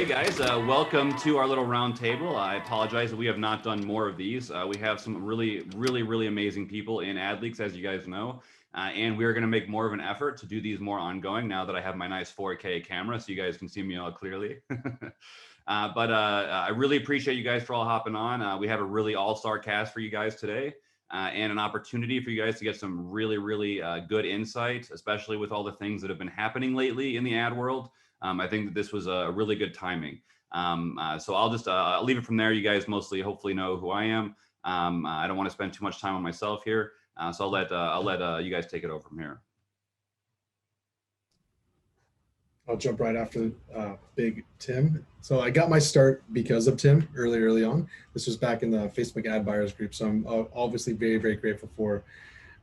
Okay, guys, welcome to our little round table. I apologize that we have not done more of these. We have some really amazing people in AdLeaks, as you guys know, and we're going to make more of an effort to do these more ongoing now that I have my nice 4K camera, so you guys can see me all clearly. But I really appreciate you guys for all hopping on. We have a really all-star cast for you guys today, and an opportunity for you guys to get some really good insight, especially with all the things that have been happening lately in the ad world. I think that this was a really good timing. So I'll just I'll leave it from there. You guys mostly hopefully know who I am. I don't want to spend too much time on myself here. So I'll let you guys take it over from here. I'll jump right after Big Tim. So I got my start because of Tim early on. This was back in the Facebook ad buyers group. So I'm obviously very grateful for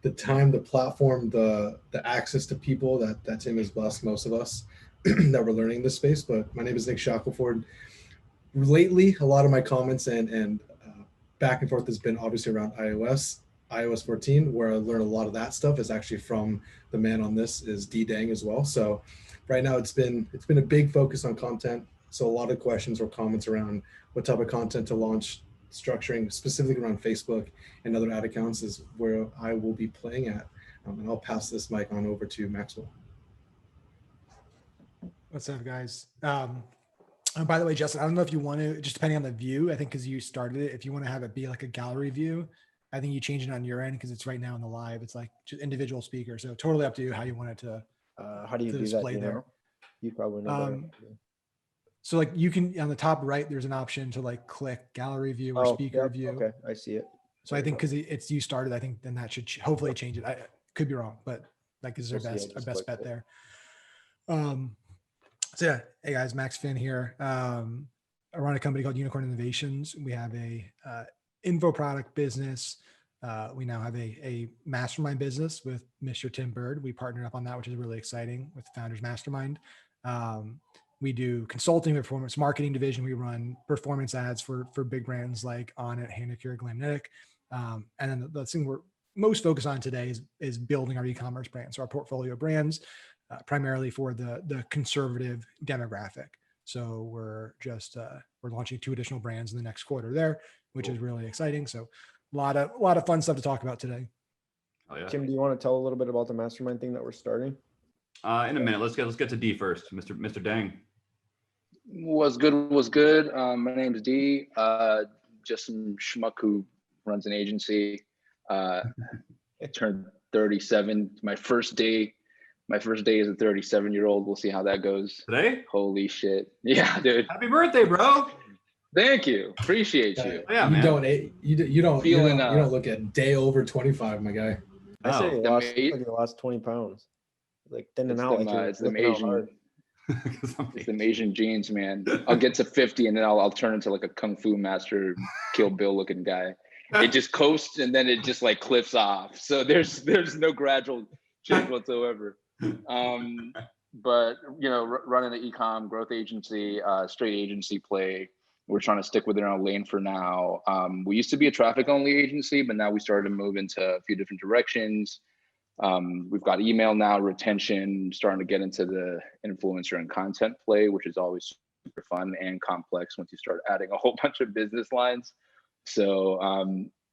the time, the platform, the access to people that Tim has blessed most of us that we're learning this space. But my name is Nick Shackelford. Lately, a lot of my comments and back and forth has been obviously around iOS 14, where I learned a lot of that stuff is actually from the man on this is D Dang as well. So right now it's been a big focus on content. So a lot of questions or comments around what type of content to launch, structuring specifically around Facebook and other ad accounts is where I will be playing at. And I'll pass this mic on over to Maxwell. What's up, guys? By the way, Justin, I don't know if you want to, just depending on the view, I think because you started it, if you want to have it be like a gallery view, I think you change it on your end because it's right now in the live. It's like just individual speakers. So totally up to you how you want it to how do you do that, you know? You probably know that. So like you can, on the top right, there's an option to like click gallery view or speaker view. Okay, I see it. So I think because it's you started, I think then that should hopefully change it. I could be wrong, but like is our best bet there. So yeah, hey guys, Max Finn here. I run a company called Unicorn Innovations. We have a info product business. We now have a mastermind business with Mr. Tim Bird. We partnered up on that, which is really exciting with the Founders Mastermind. We do consulting, performance marketing division. We run performance ads for big brands like Onnit, Handicure, Glamnetic. And then the thing we're most focused on today is building our e-commerce brand. So our portfolio of brands, primarily for the conservative demographic. So we're launching 2 additional brands in the next quarter there, which is really exciting. So a lot of fun stuff to talk about today. Oh, yeah. Tim, do you want to tell a little bit about the mastermind thing that we're starting? In a minute. Let's get to D first, Mr. Dang. What's good? My name is D. Just some schmuck who runs an agency. I turned 37. My first day as a 37-year-old. We'll see how that goes. Today? Holy shit. Yeah, dude. Happy birthday, bro. Thank you. Appreciate you. Yeah, man. You don't look a day over 25 , my guy. I say you lost 20 pounds. Like thin and out. It's the Asian genes, man. I'll get to 50 and then I'll turn into like a kung fu master, Kill Bill looking guy. It just coasts and then it just like cliffs off. So there's no gradual change whatsoever. But running an e-com growth agency, straight agency play. We're trying to stick within our lane for now. We used to be a traffic only agency, but now we started to move into a few different directions. We've got email now, retention, starting to get into the influencer and content play, which is always super fun and complex once you start adding a whole bunch of business lines. So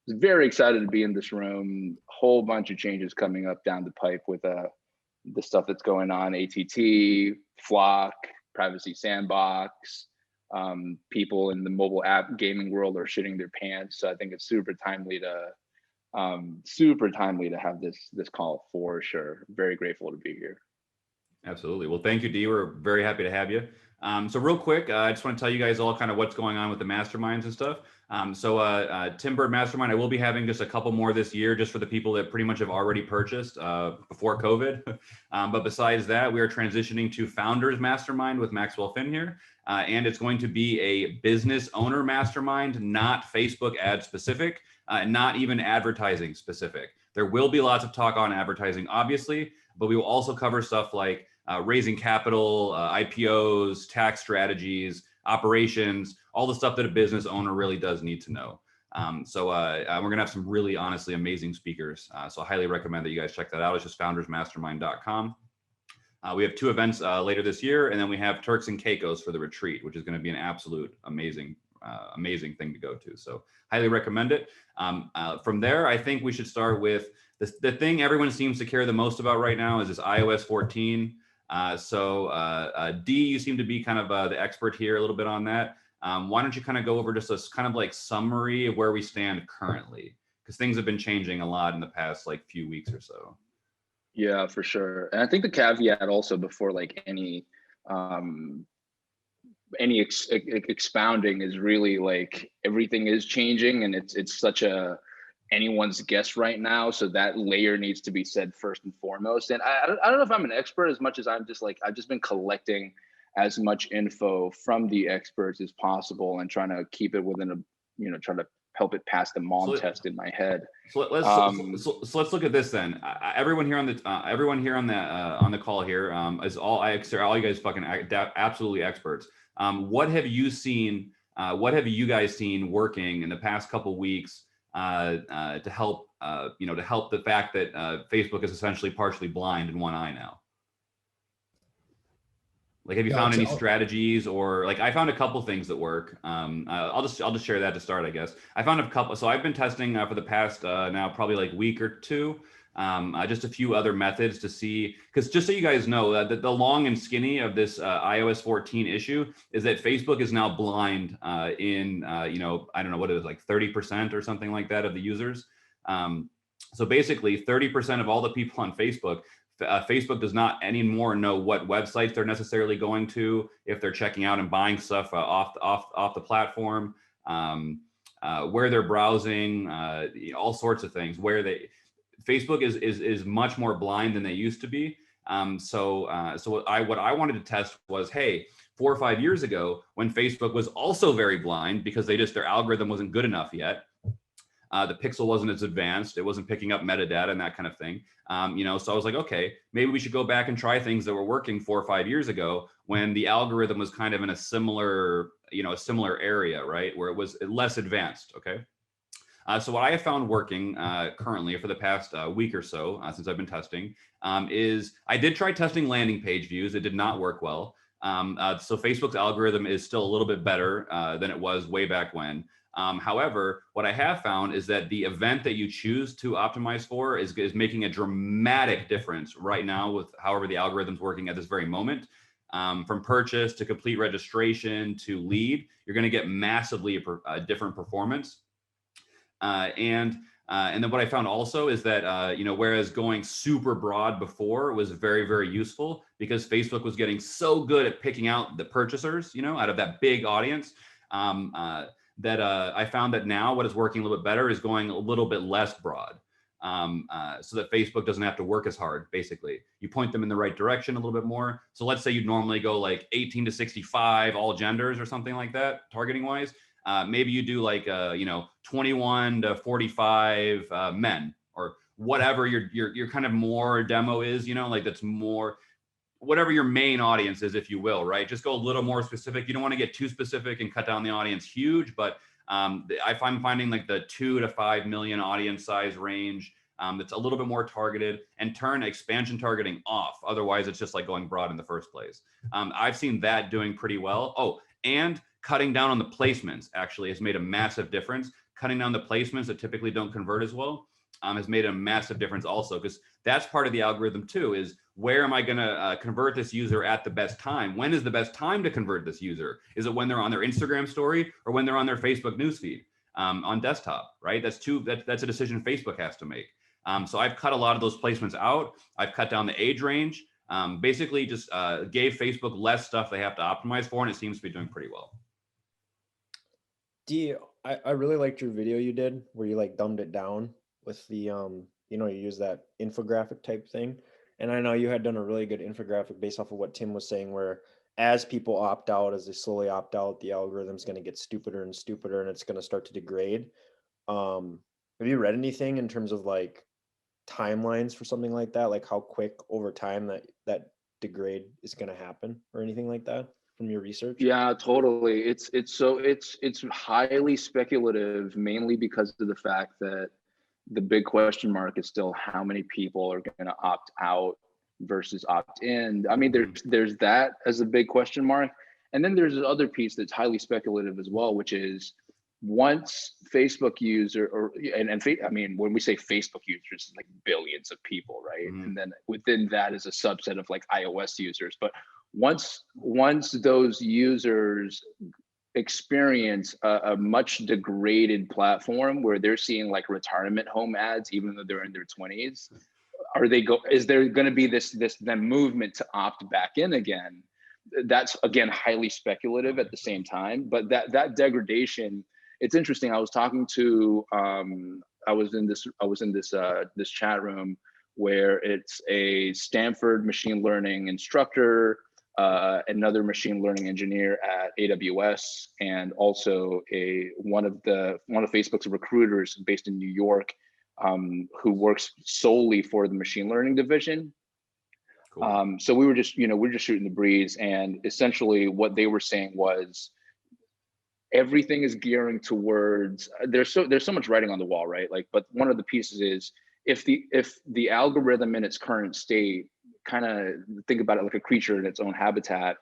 very excited to be in this room. Whole bunch of changes coming up down the pipe with the stuff that's going on, ATT, Flock, Privacy Sandbox. People in the mobile app gaming world are shitting their pants. So I think it's super timely to have this call for sure. Very grateful to be here. Absolutely. Well, thank you, D. We're very happy to have you. So real quick, I just want to tell you guys all kind of what's going on with the masterminds and stuff. Tim Bird Mastermind, I will be having just a couple more this year just for the people that pretty much have already purchased before COVID. But besides that, we are transitioning to Founders Mastermind with Maxwell Finn here. And it's going to be a business owner mastermind, not Facebook ad specific, not even advertising specific. There will be lots of talk on advertising, obviously, but we will also cover stuff like raising capital, IPOs, tax strategies, operations, all the stuff that a business owner really does need to know. We're going to have some really honestly amazing speakers. So I highly recommend that you guys check that out. It's just foundersmastermind.com. We have 2 events later this year, and then we have Turks and Caicos for the retreat, which is going to be an absolute amazing thing to go to. So highly recommend it. From there, I think we should start with the thing everyone seems to care the most about right now is this iOS 14. D, you seem to be kind of the expert here a little bit on that. Why don't you kind of go over just a kind of like summary of where we stand currently? Because things have been changing a lot in the past like few weeks or so. Yeah, for sure. And I think the caveat also before like any expounding is really like everything is changing, and it's such a anyone's guess right now. So that layer needs to be said first and foremost. And I don't know if I'm an expert as much as I'm just like, I've just been collecting as much info from the experts as possible and trying to keep it within a, trying to help it pass the mom test in my head. So let's look at this then. Everyone here on the call here is all you guys fucking absolutely experts. What have you seen? What have you guys seen working in the past couple weeks to help the fact that Facebook is essentially partially blind in one eye now? Like, have you found any strategies, or like I found a couple things that work. I'll just share that to start, I guess. I found a couple. So I've been testing for the past now probably like week or two, just a few other methods to see, because just so you guys know, the long and skinny of this iOS 14 issue is that Facebook is now blind in I don't know what it is, like 30% or something like that of the users. So basically 30% of all the people on Facebook. Facebook does not anymore know what websites they're necessarily going to, if they're checking out and buying stuff off the platform, where they're browsing, all sorts of things. Facebook is much more blind than they used to be. So what I wanted to test was, hey, 4 or 5 years ago, when Facebook was also very blind because their algorithm wasn't good enough yet. The pixel wasn't as advanced. It wasn't picking up metadata and that kind of thing. So I was like, okay, maybe we should go back and try things that were working 4 or 5 years ago when the algorithm was kind of in a similar area, right? Where it was less advanced, okay? So what I have found working currently for the past week or so, since I've been testing, is I did try testing landing page views. It did not work well. So Facebook's algorithm is still a little bit better than it was way back when. However, what I have found is that the event that you choose to optimize for is making a dramatic difference right now with however the algorithm's working at this very moment. From purchase to complete registration to lead, you're going to get massively different performance. And then what I found also is that, whereas going super broad before was very, very useful because Facebook was getting so good at picking out the purchasers, out of that big audience, that I found that now what is working a little bit better is going a little bit less broad, so that Facebook doesn't have to work as hard. Basically, you point them in the right direction a little bit more. So let's say you'd normally go like 18 to 65, all genders or something like that, targeting wise. Maybe you do like 21 to 45 men, or whatever your kind of more demo is, like that's more whatever your main audience is, if you will, right? Just go a little more specific. You don't want to get too specific and cut down the audience huge, but I'm finding like the 2 to 5 million audience size range that's a little bit more targeted, and turn expansion targeting off. Otherwise, it's just like going broad in the first place. I've seen that doing pretty well. Oh, and cutting down on the placements actually has made a massive difference. Cutting down the placements that typically don't convert as well has made a massive difference also, because that's part of the algorithm too, is where am I going to convert this user at the best time? When is the best time to convert this user? Is it when they're on their Instagram story or when they're on their Facebook newsfeed on desktop, right? That's a decision Facebook has to make. So I've cut a lot of those placements out. I've cut down the age range, basically just gave Facebook less stuff they have to optimize for, and it seems to be doing pretty well. I really liked your video you did where you like dumbed it down with the you use that infographic type thing. And I know you had done a really good infographic based off of what Tim was saying, where as people opt out, as they slowly opt out, the algorithm's going to get stupider and stupider, and it's going to start to degrade. Have you read anything in terms of like timelines for something like that? Like how quick over time that degrade is going to happen, or anything like that from your research? Yeah, totally. It's highly speculative, mainly because of the fact that the big question mark is still how many people are going to opt out versus opt-in. I mean, there's that as a big question mark. And then there's the other piece that's highly speculative as well, which is once Facebook user I mean, when we say Facebook users, it's like billions of people, right? Mhm. And then within that is a subset of like iOS users. But once those users experience a much degraded platform where they're seeing like retirement home ads, even though they're in their 20s, is there going to be this then movement to opt back in again? That's again highly speculative at the same time, but that degradation, it's interesting. I was talking to I was in this chat room where it's a Stanford machine learning instructor, another machine learning engineer at AWS, and also one of Facebook's recruiters based in New York, who works solely for the machine learning division. Cool. So we're just shooting the breeze, and essentially what they were saying was everything is gearing towards, there's so much writing on the wall, right? Like, but one of the pieces is if the algorithm in its current state, kind of think about it like a creature in its own habitat,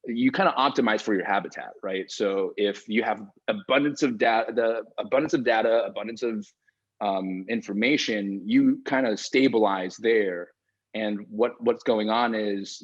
you kind of optimize for your habitat, right? So if you have abundance of data, abundance of information, you kind of stabilize there. And what's going on is,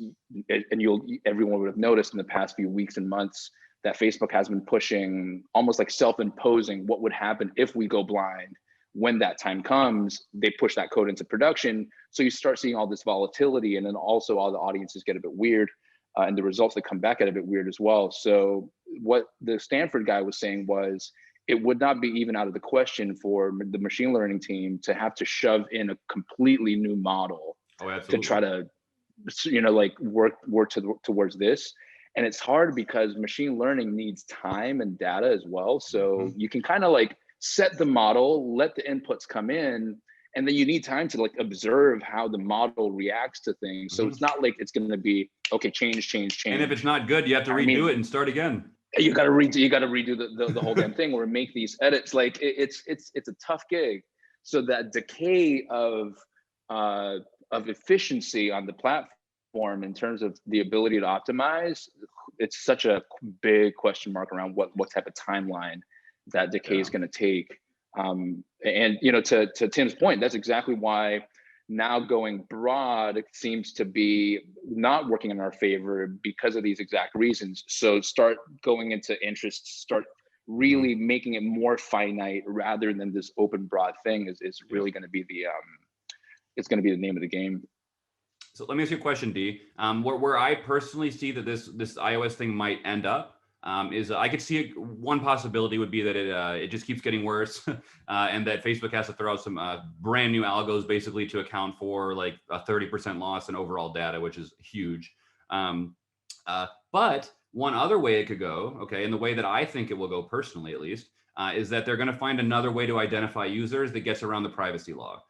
and everyone would have noticed in the past few weeks and months that Facebook has been pushing, almost like self-imposing, what would happen if we go blind. When that time comes, they push that code into production. So you start seeing all this volatility, and then also all the audiences get a bit weird, and the results that come back get a bit weird as well. So what the Stanford guy was saying was, it would not be even out of the question for the machine learning team to have to shove in a completely new model to try to, like work towards this. And it's hard because machine learning needs time and data as well. So you can kind of like set the model, let the inputs come in, and then you need time to like observe how the model reacts to things. So it's not like it's going to be, okay, change. And if it's not good, you have to redo it and start again. You got to redo the whole damn thing, or make these edits. Like it's a tough gig. So that decay of efficiency on the platform in terms of the ability to optimize, it's such a big question mark around what type of timeline that decay is going to take. And to Tim's point, that's exactly why now going broad seems to be not working in our favor because of these exact reasons. So start going into interests, start really making it more finite rather than this open broad thing is really going to be it's going to be the name of the game. So let me ask you a question, D. Where I personally see that this iOS thing might end up is I could see one possibility would be that it just keeps getting worse, and that Facebook has to throw out some brand new algos basically to account for like a 30% loss in overall data, which is huge. But one other way it could go, okay, and the way that I think it will go personally at least, is that they're going to find another way to identify users that gets around the privacy law.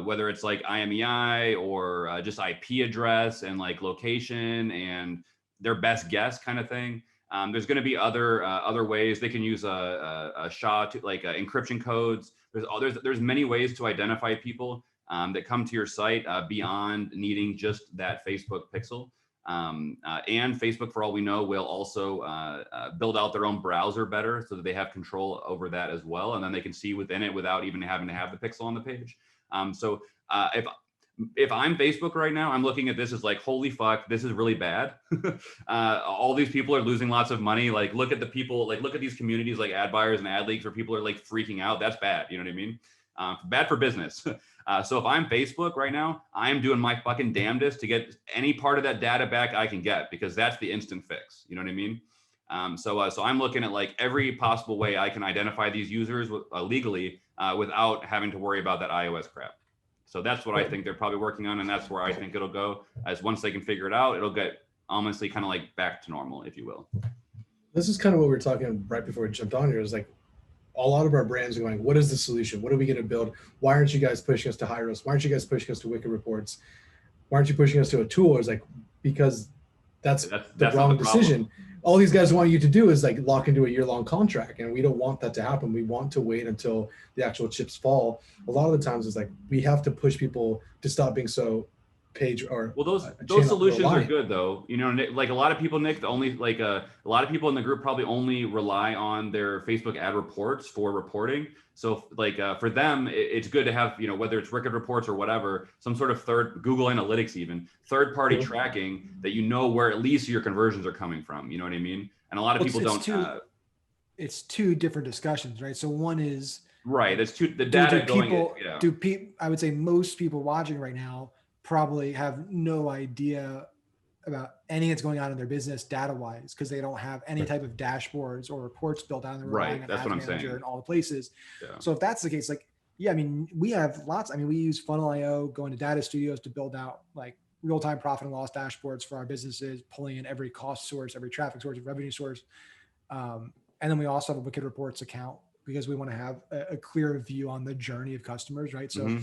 Whether it's like IMEI or just IP address and like location and their best guess kind of thing. There's going to be other ways they can use a SHA to like encryption codes. There's many ways to identify people that come to your site beyond needing just that Facebook pixel. And Facebook, for all we know, will also build out their own browser better so that they have control over that as well. And then they can see within it without even having to have the pixel on the page. So if I'm Facebook right now, I'm looking at this as like, holy fuck, this is really bad. All these people are losing lots of money. Like, look at the people, like, look at these communities like ad buyers and ad leaks where people are like freaking out. That's bad. You know what I mean? Bad for business. So if I'm Facebook right now, I'm doing my fucking damnedest to get any part of that data back I can get, because that's the instant fix. You know what I mean? So I'm looking at like every possible way I can identify these users legally without having to worry about that iOS crap. So that's what I think they're probably working on, and that's where I think it'll go. As once they can figure it out, it'll get honestly kind of like back to normal, if you will. This is kind of what we were talking right before we jumped on here. Is like a lot of our brands are going, what is the solution? What are we going to build? Why aren't you guys pushing us to Hyros? Why aren't you guys pushing us to Wicked Reports? Why aren't you pushing us to a tool? It's like, because that's the wrong decision. All these guys want you to do is like lock into a year-long contract, and we don't want that to happen. We want to wait until the actual chips fall. A lot of the times it's like we have to push people to stop being so page or Well, those a those channel solutions are reliant. good though. You know, Nick, like a lot of people, Nick, the only like a lot of people in the group probably only rely on their Facebook ad reports for reporting. So like for them, it's good to have, you know, whether it's Ricket reports or whatever, some sort of third Google Analytics, even third party Cool. tracking that you know where at least your conversions are coming from. You know what I mean? And a lot of Well, people don't. it's two different discussions, right? So one is, Right. That's the do data going. people, Yeah. I would say most people watching right now probably have no idea about anything that's going on in their business data wise, because they don't have any type of dashboards or reports built out, and they're relying Right. on That's Ads what I'm Manager saying. and all the places. Yeah. So if that's the case, like, yeah, I mean, we have lots. I mean, we use Funnel.io, going to data studios to build out like real-time profit and loss dashboards for our businesses, pulling in every cost source, every traffic source, revenue source. And then we also have a Wicked Reports account because we want to have a clear view on the journey of customers, right? So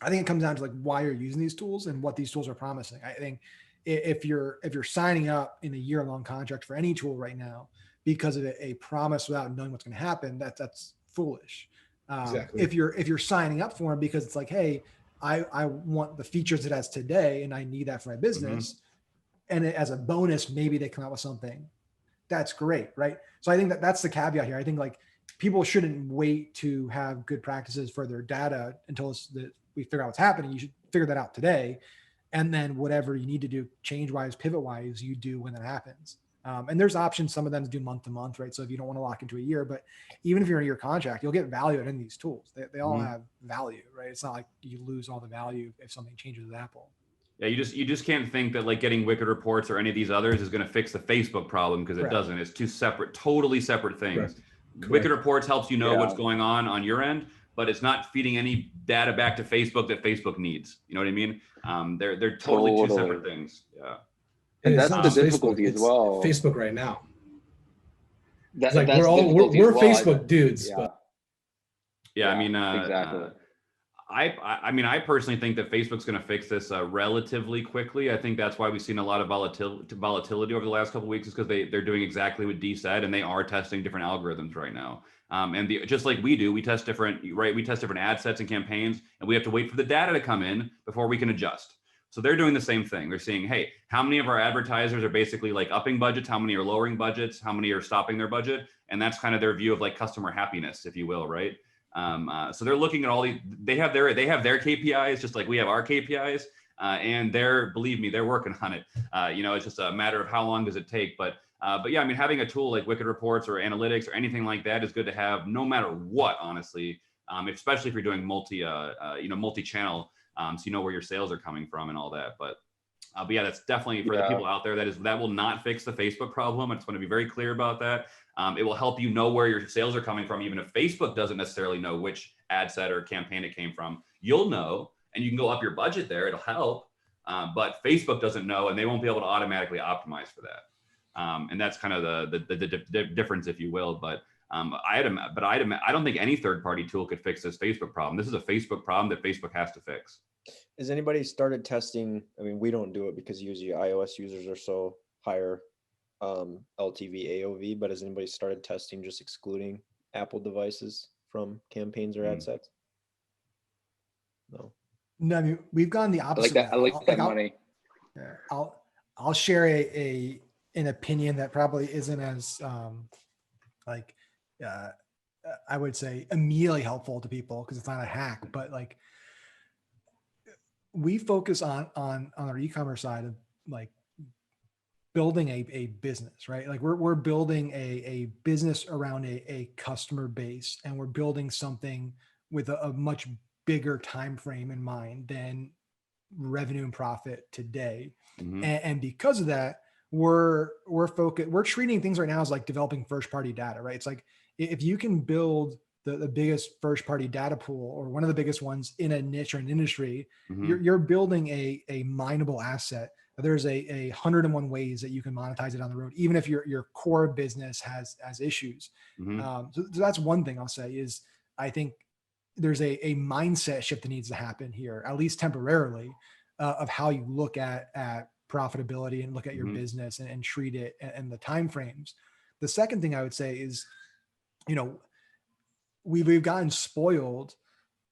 I think it comes down to like why you're using these tools and what these tools are promising. I think if you're signing up in a year-long contract for any tool right now because of a promise without knowing what's going to happen, that's foolish. Exactly. If you're signing up for them because it's like, hey, I want the features it has today and I need that for my business, and as a bonus, maybe they come out with something that's great, right? So I think that's the caveat here. I think like people shouldn't wait to have good practices for their data until we figure out what's happening. You should figure that out today, and then whatever you need to do, change wise, pivot wise, you do when that happens. And there's options. Some of them do month to month, right? So if you don't want to lock into a year, but even if you're in a year contract, you'll get value out of these tools. They all have value, right? It's not like you lose all the value if something changes with Apple. Yeah, you just can't think that like getting Wicked Reports or any of these others is going to fix the Facebook problem, because it Correct. doesn't. It's two separate, totally separate things. Correct. Wicked Reports helps you know Yeah. what's going on your end, but it's not feeding any data back to Facebook that Facebook needs. You know what I mean? They're totally two separate things. Yeah. And it's that's not the just Facebook, difficulty as it's well. Facebook right now. That, It's like that's we're the all difficulty we're as well. Facebook dudes, Yeah. but Yeah, I Yeah, mean, exactly. I mean, I personally think that Facebook's going to fix this relatively quickly. I think that's why we've seen a lot of volatility over the last couple of weeks, is because they're doing exactly what D said, and they are testing different algorithms right now. And just like we do, we test different ad sets and campaigns, and we have to wait for the data to come in before we can adjust. So they're doing the same thing. They're seeing, hey, how many of our advertisers are basically like upping budgets? How many are lowering budgets? How many are stopping their budget? And that's kind of their view of like customer happiness, if you will, right? So they're looking at all these. They have their KPIs, just like we have our KPIs, and believe me, they're working on it. It's just a matter of how long does it take. But yeah, I mean, having a tool like Wicked Reports or Analytics or anything like that is good to have, no matter what, honestly. Especially if you're doing multi-channel, so you know where your sales are coming from and all that. But yeah, that's definitely for the people out there. That will not fix the Facebook problem. I just want to be very clear about that. It will help you know where your sales are coming from, even if Facebook doesn't necessarily know which ad set or campaign it came from. You'll know, and you can go up your budget there. It'll help, but Facebook doesn't know, and they won't be able to automatically optimize for that. And that's kind of the difference, if you will. But I don't think any third-party tool could fix this Facebook problem. This is a Facebook problem that Facebook has to fix. Has anybody started testing? I mean, we don't do it because usually iOS users are so higher LTV, AOV, but has anybody started testing just excluding Apple devices from campaigns or ad sets? No. No, I mean, we've gone the I opposite. like that. I like that money. I'll share an opinion that probably isn't as I would say immediately helpful to people because it's not a hack, but like we focus on our e-commerce side of like building a business, right? Like we're building a business around a customer base, and we're building something with a much bigger time frame in mind than revenue and profit today. And because of that, we're focused, we're treating things right now as like developing first party data, right? It's like if you can build the biggest first party data pool or one of the biggest ones in a niche or an industry, you're building a mineable asset. There's a 101 ways that you can monetize it on the road, even if your core business has issues. So that's one thing I'll say is I think there's a mindset shift that needs to happen here, at least temporarily, of how you look at profitability and look at your business and treat it and the timeframes. The second thing I would say is, we've gotten spoiled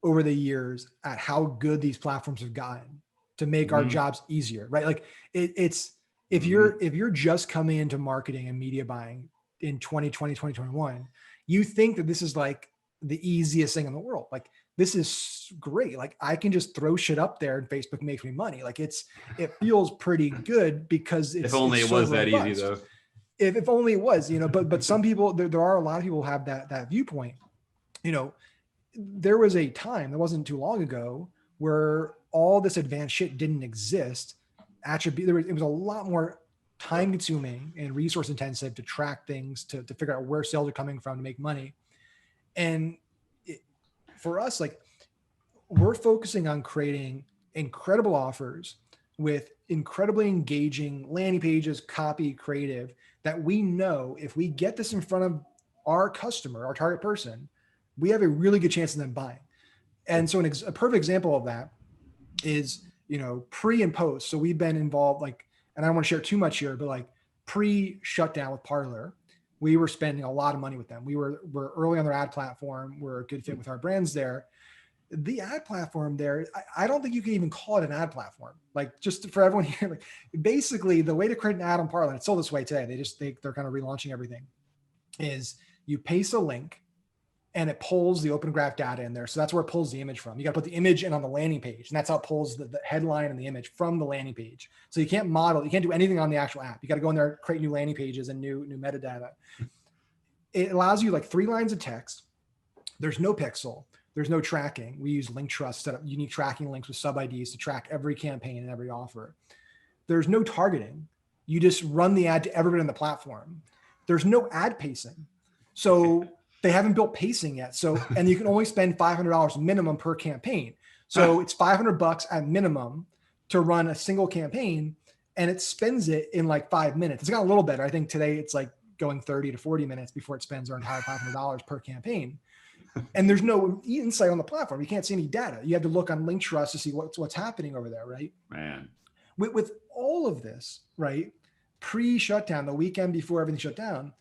over the years at how good these platforms have gotten. to make our Mhm. jobs easier, right? Like it's if you're just coming into marketing and media buying in 2020, 2021, you think that this is like the easiest thing in the world. Like this is great. Like I can just throw shit up there and Facebook makes me money. Like it feels pretty good because If only it's it so was that easy robust. though. If only it was, but some people, there are a lot of people who have that viewpoint. There was a time that wasn't too long ago where all this advanced shit didn't exist. It was a lot more time consuming and resource intensive to track things, to figure out where sales are coming from to make money. And for us, like we're focusing on creating incredible offers with incredibly engaging landing pages, copy, creative, that we know if we get this in front of our customer, our target person, we have a really good chance of them buying. And so a perfect example of that is, pre and post. So we've been involved, like, and I don't want to share too much here, but like pre-shutdown with Parler, we were spending a lot of money with them. We're early on their ad platform. We're a good fit with our brands there. The ad platform there, I don't think you can even call it an ad platform. Like just for everyone here, like basically the way to create an ad on Parler, it's still this way today. They're kind of relaunching everything, is you paste a link and it pulls the open graph data in there. So that's where it pulls the image from. You got to put the image in on the landing page, and that's how it pulls the headline and the image from the landing page. So you can't do anything on the actual app. You got to go in there, create new landing pages and new metadata. It allows you like 3 lines of text. There's no pixel. There's no tracking. We use link trust, set up unique tracking links with sub IDs to track every campaign and every offer. There's no targeting. You just run the ad to everybody on the platform. There's no ad pacing. So they haven't built pacing yet. So, and you can only spend $500 minimum per campaign. So it's $500 at minimum to run a single campaign, and it spends it in like 5 minutes. It's got a little better. I think today it's like going 30 to 40 minutes before it spends our entire $500 per campaign. And there's no insight on the platform. You can't see any data. You have to look on link trust to see what's happening over there, right? Man. With all of this, right? Pre-shutdown, the weekend before everything shut down,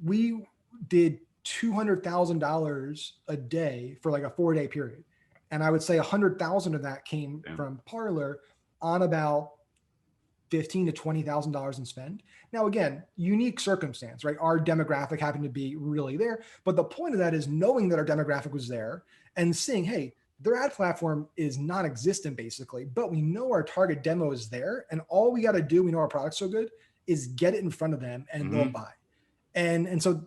we did $200,000 a day for like a 4-day period. And I would say 100,000 of that came from Parler on about $15,000 to $20,000 in spend. Now, again, unique circumstance, right? Our demographic happened to be really there. But the point of that is knowing that our demographic was there and seeing, hey, their ad platform is non-existent basically, but we know our target demo is there. And all we got to do, we know our product's so good, is get it in front of them and they'll buy. And so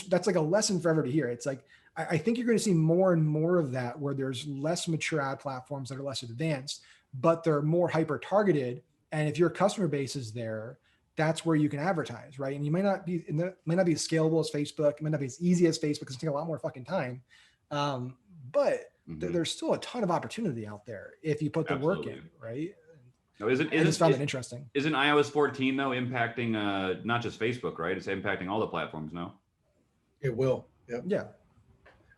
that's like a lesson for everybody here. It's like, I think you're going to see more and more of that where there's less mature ad platforms that are less advanced, but they're more hyper targeted. And if your customer base is there, that's where you can advertise, right? And you might not be as scalable as Facebook. It might not be as easy as Facebook because it's taking a lot more fucking time. But there's still a ton of opportunity out there if you put the work in, right? No, I just found it interesting. Isn't iOS 14 though impacting not just Facebook, right? It's impacting all the platforms, no? It will. Yep. Yeah.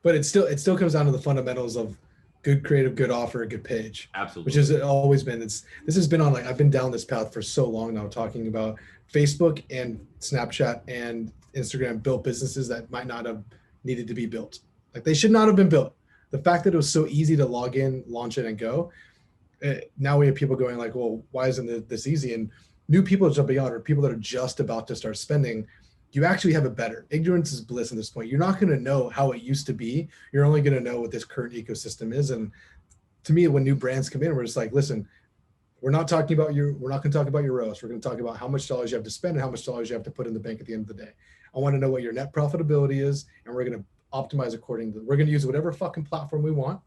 But it still comes down to the fundamentals of good creative, good offer, good page. Absolutely. Which has always been, this has been on, like, I've been down this path for so long now, talking about Facebook and Snapchat and Instagram built businesses that might not have needed to be built. Like, they should not have been built. The fact that it was so easy to log in, launch it, and go. Now we have people going like, well, why isn't this easy? And new people jumping out, or people that are just about to start spending, you actually have it better. Ignorance is bliss at this point. You're not going to know how it used to be. You're only going to know what this current ecosystem is. And to me, when new brands come in, we're just like, listen, we're not going to talk about your ROAS. We're going to talk about how much dollars you have to spend and how much dollars you have to put in the bank at the end of the day. I want to know what your net profitability is, and we're going to optimize accordingly. We're going to use whatever fucking platform we want,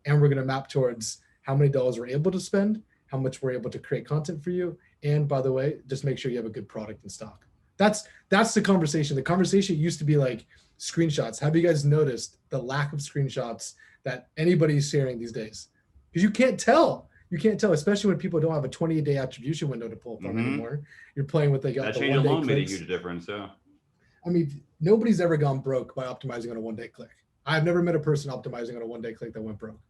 and we're going to map towards how many dollars we're able to spend, how much we're able to create content for you, and by the way, just make sure you have a good product in stock. That's the conversation. The conversation used to be like screenshots. Have you guys noticed the lack of screenshots that anybody's sharing these days? Because you can't tell, especially when people don't have a 28-day attribution window to pull from anymore. You're playing with that change alone made a huge difference. Yeah. I mean, nobody's ever gone broke by optimizing on a 1-day click. I've never met a person optimizing on a 1-day click that went broke.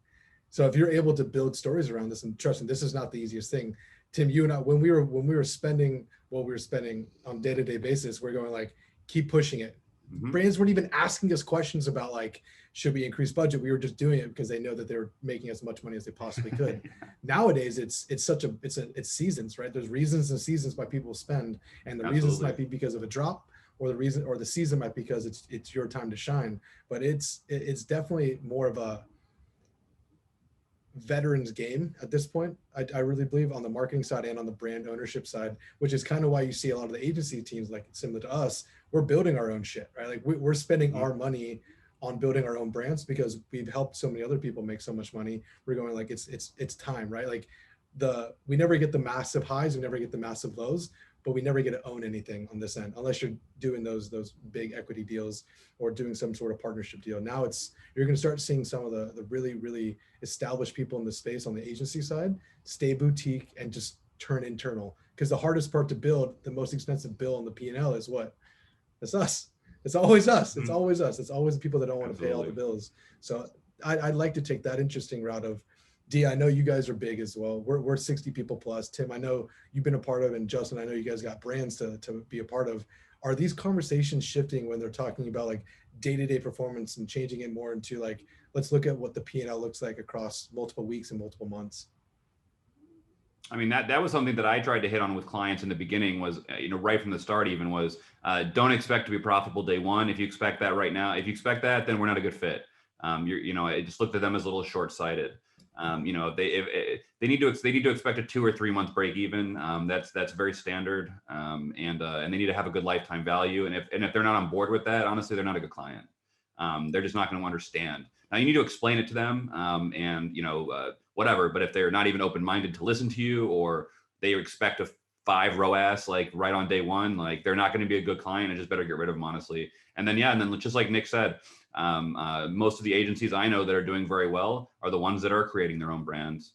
So if you're able to build stories around this, and trust me, this is not the easiest thing. Tim, you and I, when we were spending what we were spending on a day-to-day basis, we're going like, keep pushing it. Brands weren't even asking us questions about like should we increase budget? We were just doing it because they know that they were making as much money as they possibly could. Nowadays, it's seasons, right? There's reasons and seasons why people spend, and the reasons Absolutely. might be because of a drop, or the season might be because it's your time to shine. But it's definitely more of a veterans game at this point. I really believe, on the marketing side and on the brand ownership side, which is kind of why you see a lot of the agency teams, like similar to us, we're building our own shit, right? Like we're spending our money on building our own brands because we've helped so many other people make so much money. We're going like it's time, right? Like we never get the massive highs, we never get the massive lows, but we never get to own anything on this end unless you're doing those big equity deals or doing some sort of partnership deal. Now you're going to start seeing some of the really, really established people in the space on the agency side stay boutique and just turn internal, because the hardest part to build, the most expensive bill on the P&L is what? It's us. It's always us. It's always us. It's always the people that don't want to pay all the bills. So I'd like to take that interesting route of, D, I know you guys are big as well. We're 60 people plus. Tim, I know you've been a part of, and Justin, I know you guys got brands to be a part of. Are these conversations shifting when they're talking about like day-to-day performance and changing it more into like, let's look at what the P&L looks like across multiple weeks and multiple months? I mean, that was something that I tried to hit on with clients in the beginning was, right from the start even was, don't expect to be profitable day one. If you expect that right now, if you expect that, then we're not a good fit. I just looked at them as a little short-sighted. If they need to expect a 2 or 3 month break even. That's very standard. And they need to have a good lifetime value. And if they're not on board with that, honestly, they're not a good client. They're just not going to understand. Now you need to explain it to them, whatever. But if they're not even open-minded to listen to you, or they expect a 5 ROAS like right on day one, like they're not going to be a good client. And just better get rid of them, honestly. And then just like Nick said, most of the agencies I know that are doing very well are the ones that are creating their own brands.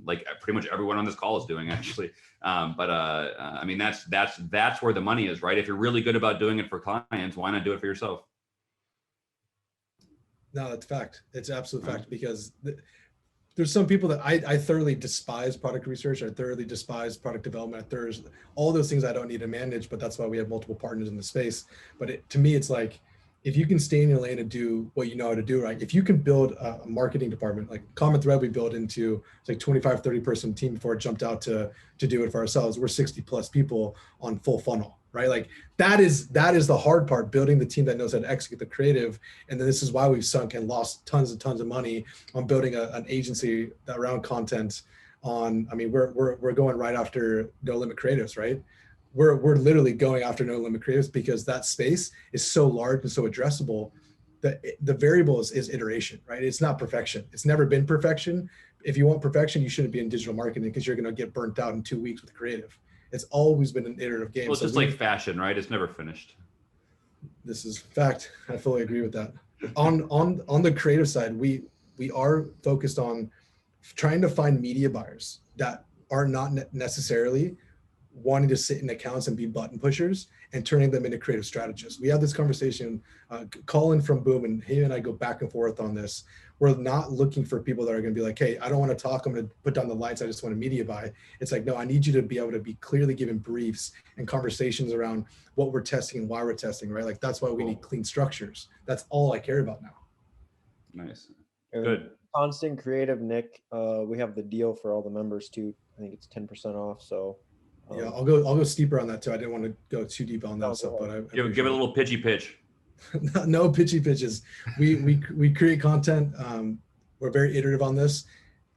Like pretty much everyone on this call is doing, actually. I mean, that's where the money is, right? If you're really good about doing it for clients, why not do it for yourself? No, it's fact. It's absolute fact, because there's some people that I thoroughly despise product research. I thoroughly despise product development. There's all those things I don't need to manage, but that's why we have multiple partners in the space. But to me, it's like, if you can stay in your lane and do what you know how to do, right? If you can build a marketing department, like Common Thread, we built into, it's like 25, 30 person team before it jumped out to do it for ourselves. We're 60 plus people on full funnel, right? Like that is the hard part, building the team that knows how to execute the creative. And then this is why we've sunk and lost tons and tons of money on building an agency around content on, I mean, we're going right after No Limit Creatives, right? We're literally going after No Limit Creatives because that space is so large and so addressable that the variable is iteration, right? It's not perfection. It's never been perfection. If you want perfection, you shouldn't be in digital marketing, because you're going to get burnt out in 2 weeks with creative. It's always been an iterative game. Well, it's just like fashion, right? It's never finished. This is fact. I fully agree with that. On the creative side, we are focused on trying to find media buyers that are not necessarily wanting to sit in accounts and be button pushers, and turning them into creative strategists. We had this conversation, Colin from Boom, and he and I go back and forth on this. We're not looking for people that are going to be like, hey, I don't want to talk, I'm going to put down the lights, I just want a media buy. It's like, no, I need you to be able to be clearly given briefs and conversations around what we're testing and why we're testing, right? Like that's why we need clean structures. That's all I care about now. Nice. And Good. Constant Creative, Nick, we have the deal for all the members too. I think it's 10% off. So Yeah, I'll go steeper on that too. I didn't want to go too deep on that stuff, but I Give it a little pitchy pitch. No pitchy pitches. We create content. We're very iterative on this.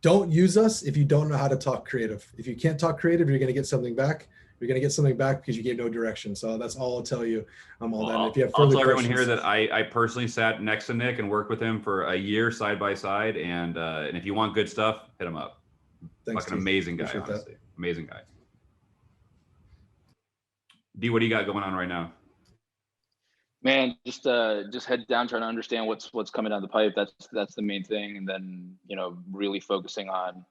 Don't use us if you don't know how to talk creative. If you can't talk creative, you're going to get something back. You're going to get something back because you gave no direction. So that's all I'll tell you. If you have I'll further tell everyone questions, here that I personally sat next to Nick and worked with him for a year side by side. And if you want good stuff, hit him up. thanks, Fucking Steve. amazing guy, Appreciate honestly. Amazing guy. D, what do you got going on right now? Man, just head down, trying to understand what's coming down the pipe. That's the main thing. And then, really focusing on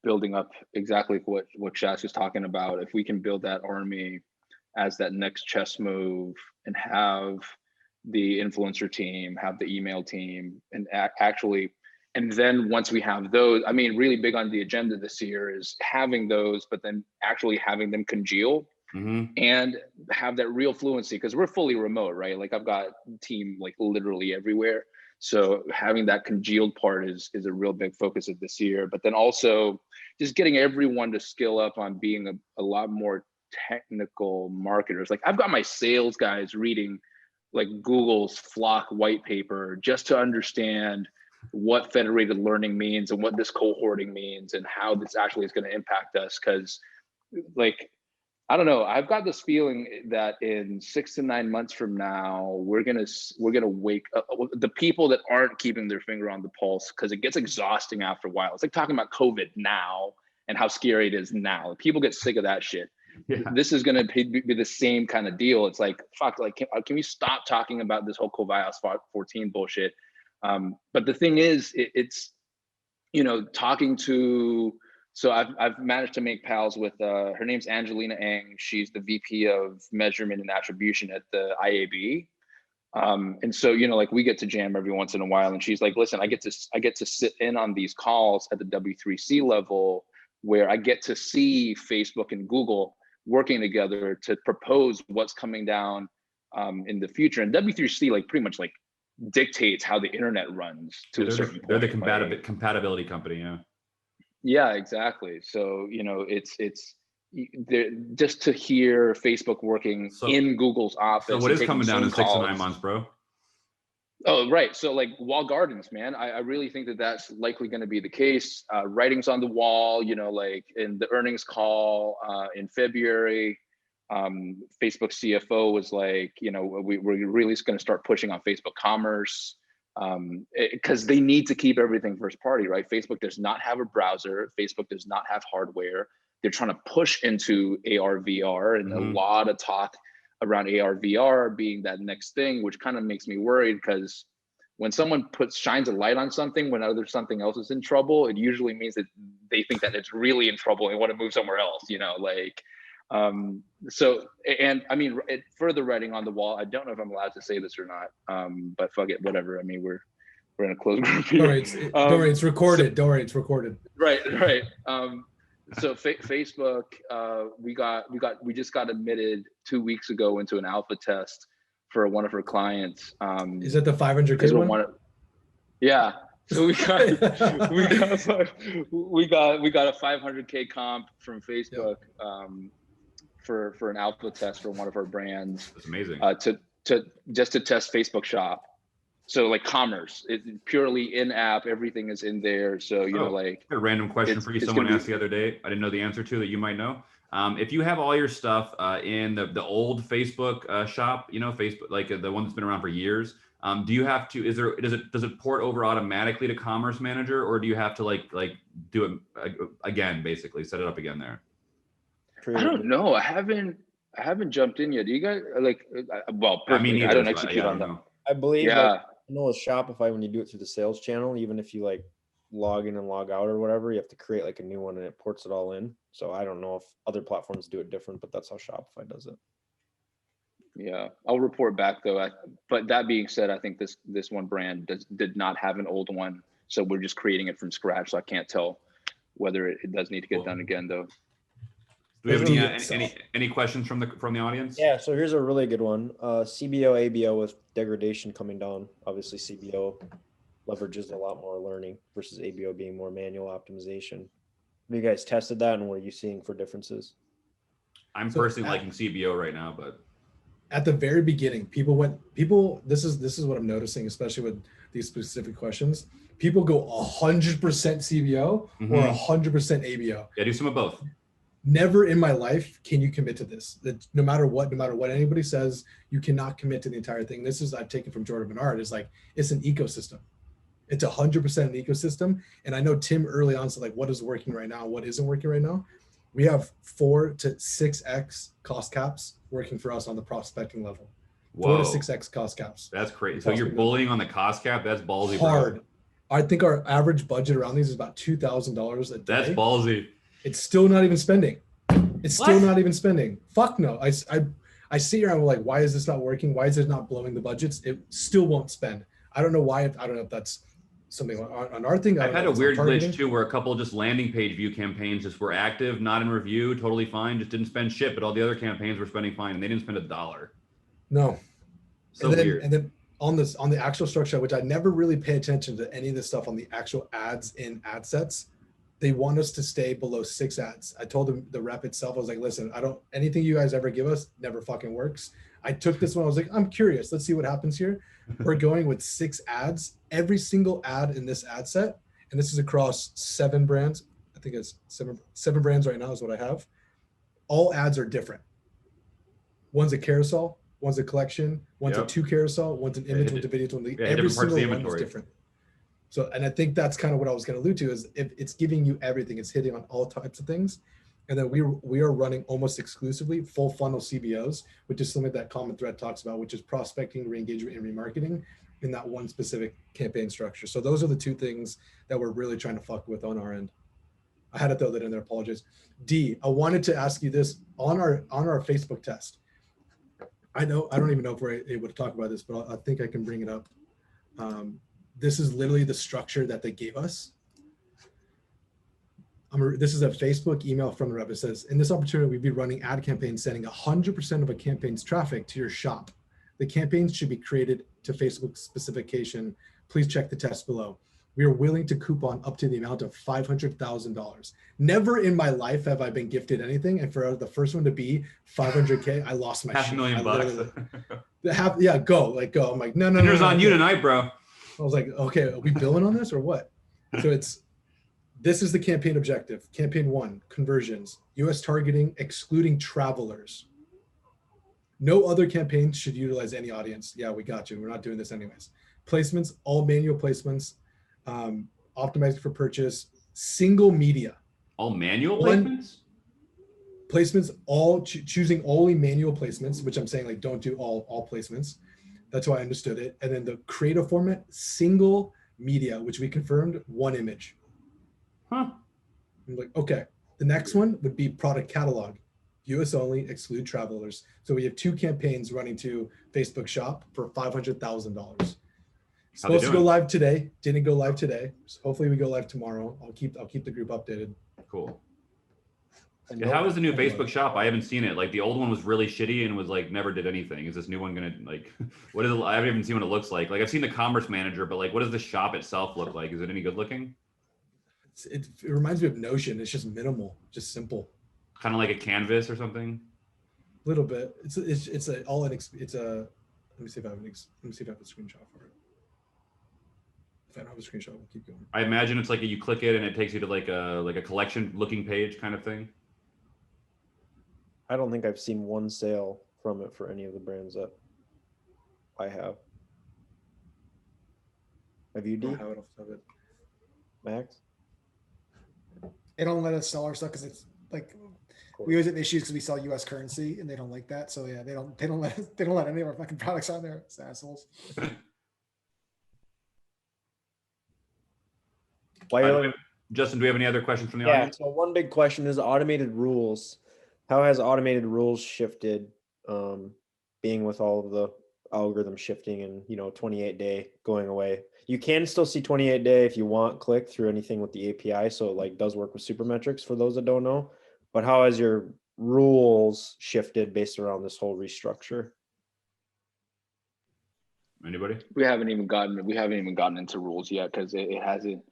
building up exactly what Shaz was talking about. If we can build that army as that next chess move, and have the influencer team, have the email team, and and then once we have those, I mean, really big on the agenda this year is having those, but then actually having them congeal and have that real fluency, because we're fully remote, right? Like I've got team like literally everywhere. So having that congealed part is a real big focus of this year. But then also just getting everyone to skill up on being a lot more technical marketers. Like I've got my sales guys reading like Google's Flock white paper just to understand what federated learning means and what this cohorting means and how this actually is going to impact us. Because like, I don't know, I've got this feeling that in 6 to 9 months from now, we're gonna wake up the people that aren't keeping their finger on the pulse, because it gets exhausting after a while. It's like talking about COVID now and how scary it is now. People get sick of that shit. Yeah. This is going to be the same kind of deal. It's like, fuck, like, can we stop talking about this whole COVID 14 bullshit? But the thing is, it's, you know, talking to, so I've managed to make pals with, her name's Angelina Eng. She's the VP of measurement and attribution at the IAB. And so, you know, like we get to jam every once in a while, and she's like, listen, I get to sit in on these calls at the W3C level, where I get to see Facebook and Google working together to propose what's coming down in the future. And W3C like pretty much like dictates how the internet runs to a certain point. They're the compatibility company, yeah. Yeah, exactly. So, you know, it's just to hear Facebook working in Google's office. So what is coming down in 6 to 9 months, bro? Oh, right. So like wall gardens, man, I really think that that's likely going to be the case. Writings on the wall, you know, like in the earnings call in February, Facebook CFO was like, you know, we're really going to start pushing on Facebook commerce, because they need to keep everything first party, right? Facebook does not have a browser. Facebook does not have hardware. They're trying to push into AR, VR, and a lot of talk around AR, VR being that next thing, which kind of makes me worried, because when someone shines a light on something when something else is in trouble, it usually means that they think that it's really in trouble and want to move somewhere else, you know, like, so, and I mean, further writing on the wall, I don't know if I'm allowed to say this or not, but fuck it, whatever. I mean, we're in a closed group here. Don't worry, it's recorded. So, don't worry, it's recorded. Right. So Facebook, we just got admitted 2 weeks ago into an alpha test for one of her clients. Is it the 500K one? Yeah. So we got a 500K comp from Facebook, for an alpha test for one of our brands. That's amazing. To test Facebook Shop. So like commerce, it's purely in-app, everything is in there. So, you know, like a random question for you. Someone asked the other day, I didn't know the answer to, that you might know. If you have all your stuff in the old Facebook shop, you know, Facebook, like the one that's been around for years, do you have to, does it port over automatically to Commerce Manager, or do you have to like do it again, basically set it up again there? I don't know. I haven't jumped in yet. Do you guys like, well, I mean, I don't execute on them. I believe, yeah. I know with Shopify, when you do it through the sales channel, even if you like log in and log out or whatever, you have to create like a new one and it ports it all in. So I don't know if other platforms do it different, but that's how Shopify does it. Yeah, I'll report back though. But that being said, I think this one brand did not have an old one, so we're just creating it from scratch. So I can't tell whether it does need to get done again though. Do we have any questions from the audience? Yeah, so here's a really good one. CBO, ABO with degradation coming down. Obviously, CBO leverages a lot more learning versus ABO being more manual optimization. Have you guys tested that, and what are you seeing for differences? I'm personally liking CBO right now, but at the very beginning, this is what I'm noticing, especially with these specific questions. People go 100% CBO or 100% ABO. Yeah, do some of both. Never in my life can you commit to this. That no matter what anybody says, you cannot commit to the entire thing. This is, I've taken from Jordan Bernard, is like, it's an ecosystem. It's 100% an ecosystem. And I know Tim early on said like, what is working right now? What isn't working right now? We have 4 to 6x cost caps working for us on the prospecting level. Whoa. 4 to 6x cost caps. That's crazy. So you're bullying on the cost cap? That's ballsy, hard. bro. I think our average budget around these is about $2,000 a day. That's ballsy. It's still not even spending. It's still not even spending. Fuck no. I sit here and I'm like, why is this not working? Why is it not blowing the budgets? It still won't spend. I don't know why. I don't know if that's something on our thing. I I've don't had know a if it's on weird targeting. glitch too, where a couple just landing page view campaigns just were active, not in review, totally fine, just didn't spend shit, but all the other campaigns were spending fine, and they didn't spend $1. No. So weird. And then on the actual structure, which I never really pay attention to any of this stuff on the actual ads in ad sets, they want us to stay below 6 ads. I told them, the rep itself, I was like, listen, anything you guys ever give us never fucking works. I took this one, I was like, I'm curious, let's see what happens here. We're going with 6 ads, every single ad in this ad set, and this is across 7 brands. I think it's seven brands right now is what I have. All ads are different. One's a carousel, one's a collection, one's a 2 carousel, one's an image, one's a video, every different parts of the single one is inventory. different. So, and I think that's kind of what I was going to allude to, is if it's giving you everything, it's hitting on all types of things. And then we are running almost exclusively full funnel CBOs, which is something that Common Thread talks about, which is prospecting, re-engagement, and remarketing in that one specific campaign structure. So those are the 2 things that we're really trying to fuck with on our end. I had to throw that in there, apologize. D, I wanted to ask you this on our Facebook test. I don't even know if we're able to talk about this, but I think I can bring it up. This is literally the structure that they gave us. This is a Facebook email from the rep. It says, in this opportunity, we'd be running ad campaigns sending 100% of a campaign's traffic to your shop. The campaigns should be created to Facebook specification. Please check the test below. We are willing to coupon up to the amount of $500,000. Never in my life have I been gifted anything. And for the first one to be 500K, I lost my shit. $500,000. Go. I'm like, no. Dinner's on you tonight, bro. I was like, okay, are we billing on this or what? So this is the campaign objective. Campaign 1, conversions, US targeting, excluding travelers. No other campaign should utilize any audience. Yeah, we got you. We're not doing this anyways. Placements, all manual placements, optimized for purchase, single media. All manual placements? Placements, all choosing only manual placements, which I'm saying, like, don't do all placements. That's how I understood it. And then the creative format, single media, which we confirmed, 1 image. Huh. I'm like, okay. The next one would be product catalog, US only, exclude travelers. So we have 2 campaigns running to Facebook shop for $500,000. Supposed to go live today, didn't go live today. So hopefully we go live tomorrow. I'll keep the group updated. Cool. And how is the new Facebook shop? I haven't seen it. Like, the old one was really shitty and was like never did anything. Is this new one gonna, like, what is it? I haven't even seen what it looks like. Like, I've seen the commerce manager, but like, what does the shop itself look like? Is it any good looking? It reminds me of Notion. It's just minimal, just simple. Kind of like a canvas or something. A little bit. Let me see if I have a screenshot for it. If I don't have a screenshot, we'll keep going. I imagine it's like you click it and it takes you to like a collection looking page kind of thing. I don't think I've seen one sale from it for any of the brands that I have. Have you, D? How it off the top of it. Max? They don't let us sell our stuff because it's like we always have issues because we sell U.S. currency and they don't like that. So yeah, they don't let any of our fucking products on there. It's assholes. Justin, do we have any other questions from the Yeah, audience? so one big question is automated rules. How has automated rules shifted, being with all of the algorithm shifting and 28-day going away? You can still see 28-day if you want click through anything with the API, so it like does work with Supermetrics for those that don't know. But how has your rules shifted based around this whole restructure? Anybody? We haven't even gotten into rules yet because it hasn't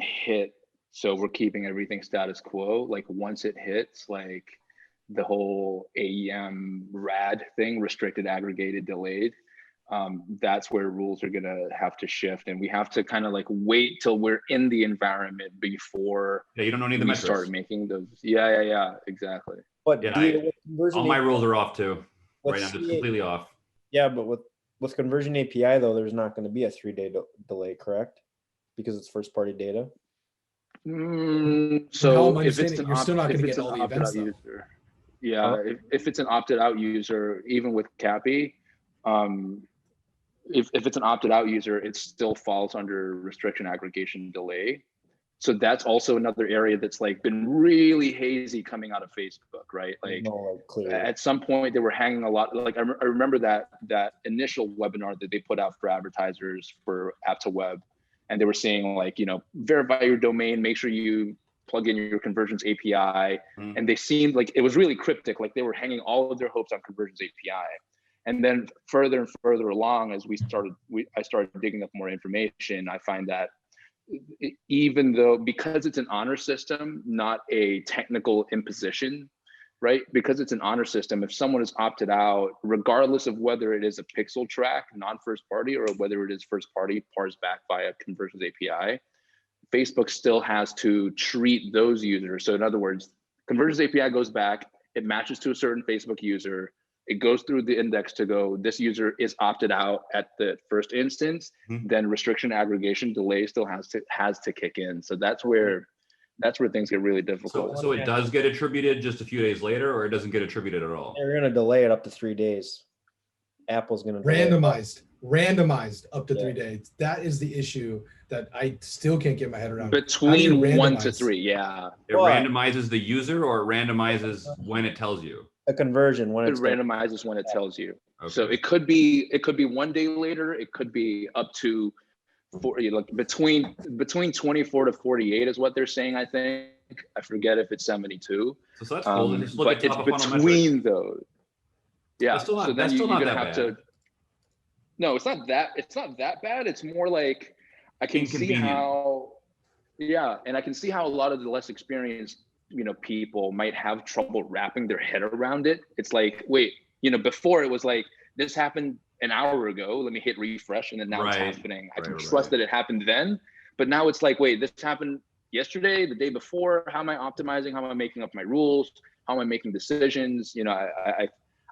hit. So we're keeping everything status quo. Like, once it hits, like the whole AEM RAD thing, restricted, aggregated, delayed, that's where rules are gonna have to shift, and we have to kind of like wait till we're in the environment before You don't know any of the we metrics. start making those. Yeah, exactly. But all my rules are off too. Right now, Let's it's see. completely off. Yeah, but with conversion API though, there's not going to be a 3-day delay, correct? Because it's first party data. So if it's you're still not going to get all the opted events out though. user, yeah, if it's an opted out user, even with Cappy, if it's an opted out user, it still falls under restriction, aggregation, delay. So that's also another area that's like been really hazy coming out of Facebook, right? Like, at some point they were hanging a lot. Like, I remember that initial webinar that they put out for advertisers for app to web. and they were saying like, verify your domain, make sure you plug in your Conversions API. And they seemed like it was really cryptic, like they were hanging all of their hopes on Conversions API. And then further and further along, as I started digging up more information, I find that even though, because it's an honor system, not a technical imposition, right? Because it's an honor system, if someone is opted out, regardless of whether it is a pixel track, non-first party, or whether it is first party parsed back via Conversions API, Facebook still has to treat those users. So in other words, Conversions API goes back, it matches to a certain Facebook user, it goes through the index to go, this user is opted out at the first instance, then restriction aggregation delay still has to kick in. So that's where things get really difficult. So it does get attributed just a few days later, or it doesn't get attributed at all? They're gonna delay it up to 3 days. Apple's gonna delay it. randomized up to 3 days. That is the issue that I still can't get my head around. Between 1 to 3, yeah. It randomizes the user, or it randomizes when it tells you? A conversion when It it's randomizes when it tells you. Okay. So it could be 1 day later. It could be up to between 24 to 48 is what they're saying. I think, I forget if it's 72. So that's cool. Just look But at it's top of funnel between metrics. those. Yeah. That's still not, so that's then still you're not gonna that have bad. to. No, it's not that bad. It's more like I can see how. Yeah, and I can see how a lot of the less experienced, people might have trouble wrapping their head around it. It's like, wait, before it was like, this happened an hour ago, let me hit refresh, and then now it's happening. I can trust that it happened then, but now it's like, wait, this happened yesterday, the day before. How am I optimizing? How am I making up my rules? How am I making decisions?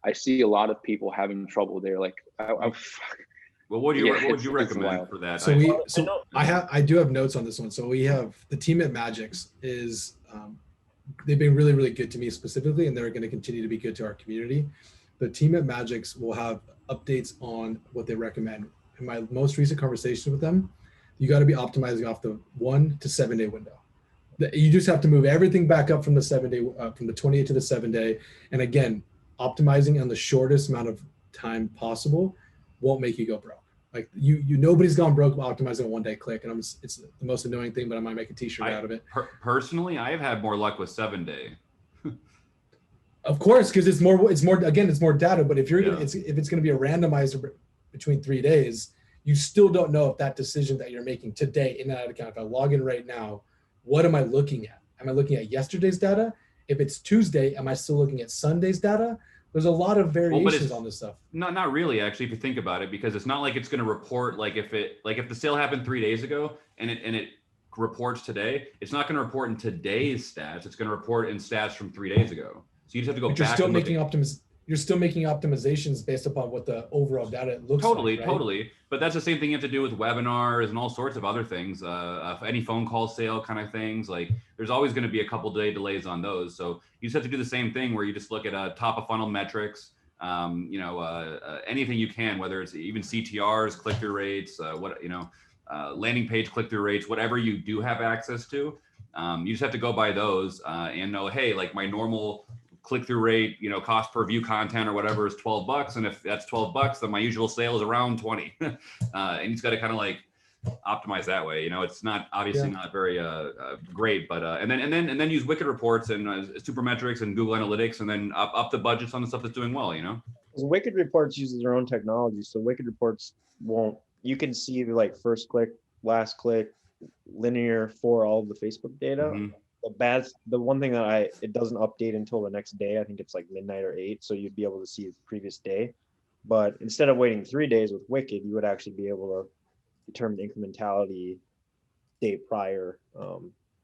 I see a lot of people having trouble there. Like, well, what would you recommend for that? I do have notes on this one. So we have the team at Magix is they've been really, really good to me specifically, and they're going to continue to be good to our community. The team at Magix will have updates on what they recommend. In my most recent conversation with them, you got to be optimizing off the 1 to 7 day window. You just have to move everything back up from the 7 day, from the 28 to the 7 day. And again, optimizing on the shortest amount of time possible won't make you go broke. Like nobody's gone broke optimizing a 1 day click, and it's the most annoying thing, but I might make a t-shirt out of it. Personally, I have had more luck with 7 day. Of course, because it's more data. But if if it's going to be a randomizer between 3 days, you still don't know if that decision that you're making today in and out of account. If I log in right now, what am I looking at? Am I looking at yesterday's data? If it's Tuesday, am I still looking at Sunday's data? There's a lot of variations on this stuff. Not really, actually, if you think about it, because it's not like it's going to report if the sale happened 3 days ago and it reports today, it's not going to report in today's stats. It's going to report in stats from 3 days ago. So you just have to go back. You're still making optimizations based upon what the overall data looks like. Totally. But that's the same thing you have to do with webinars and all sorts of other things. Any phone call sale kind of things. Like there's always going to be a couple day delays on those. So you just have to do the same thing where you just look at top of funnel metrics. Anything you can, whether it's even CTRs, click-through rates, landing page click-through rates, whatever you do have access to. You just have to go by those and know, hey, like my normal click-through rate, cost per view content or whatever is $12. And if that's $12, then my usual sale is around 20. And you just got to kind of like optimize that way. It's not obviously not very great, but and then use Wicked reports and Supermetrics and Google Analytics, and then up the budgets on the stuff that's doing well. Wicked reports uses their own technology, so Wicked reports won't. You can see like first click, last click, linear for all of the Facebook data. Mm-hmm. The one thing that it doesn't update until the next day. I think it's like midnight or 8, so you'd be able to see the previous day. But instead of waiting 3 days with Wicked, you would actually be able to determine incrementality day prior,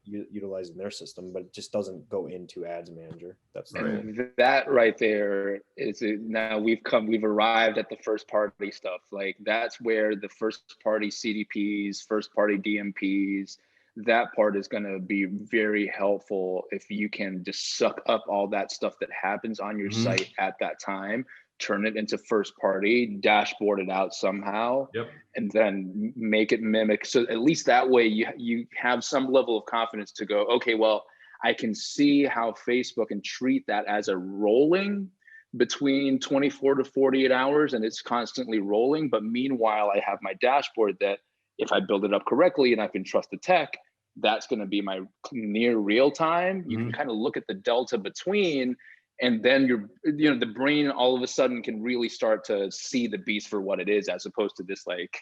utilizing their system, but it just doesn't go into Ads Manager. That's that right there is now we've arrived at the first party stuff. Like that's where the first party CDPs, first party DMPs, that part is going to be very helpful if you can just suck up all that stuff that happens on your site at that time, turn it into first party, dashboard it out somehow, and then make it mimic. So at least that way you have some level of confidence to go, okay, well, I can see how Facebook can treat that as a rolling between 24 to 48 hours, and it's constantly rolling. But meanwhile, I have my dashboard that if I build it up correctly and I can trust the tech, that's going to be my near real time. You can kind of look at the delta between, and then the brain all of a sudden can really start to see the beast for what it is, as opposed to this like,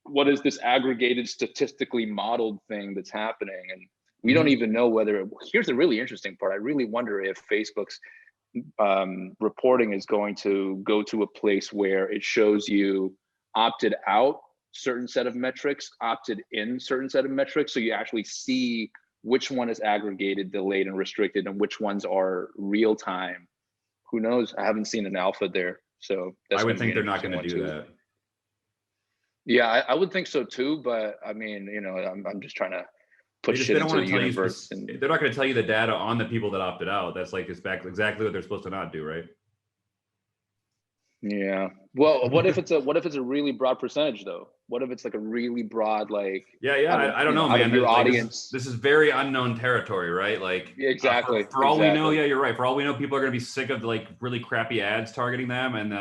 what is this aggregated statistically modeled thing that's happening? And we don't even know whether, here's the really interesting part. I really wonder if Facebook's reporting is going to go to a place where it shows you opted out certain set of metrics, opted in certain set of metrics. So you actually see which one is aggregated, delayed, and restricted, and which ones are real time. Who knows? I haven't seen an alpha there. So that's I would gonna be think an they're not going to interesting do one, too. that. Yeah, I would think so too, but I mean, I'm just trying to put shit They don't into want the to tell you. universe. And They're not going to tell you the data on the people that opted out. That's like exactly what they're supposed to not do, right? yeah, well, what if it's a really broad percentage though? What if it's like a really broad, like, Yeah, I don't know, out man. of your Like, audience? this is very unknown territory, right? Like, Exactly. for all we know, exactly. yeah, you're right. For all we know, people are going to be sick of like really crappy ads targeting them, and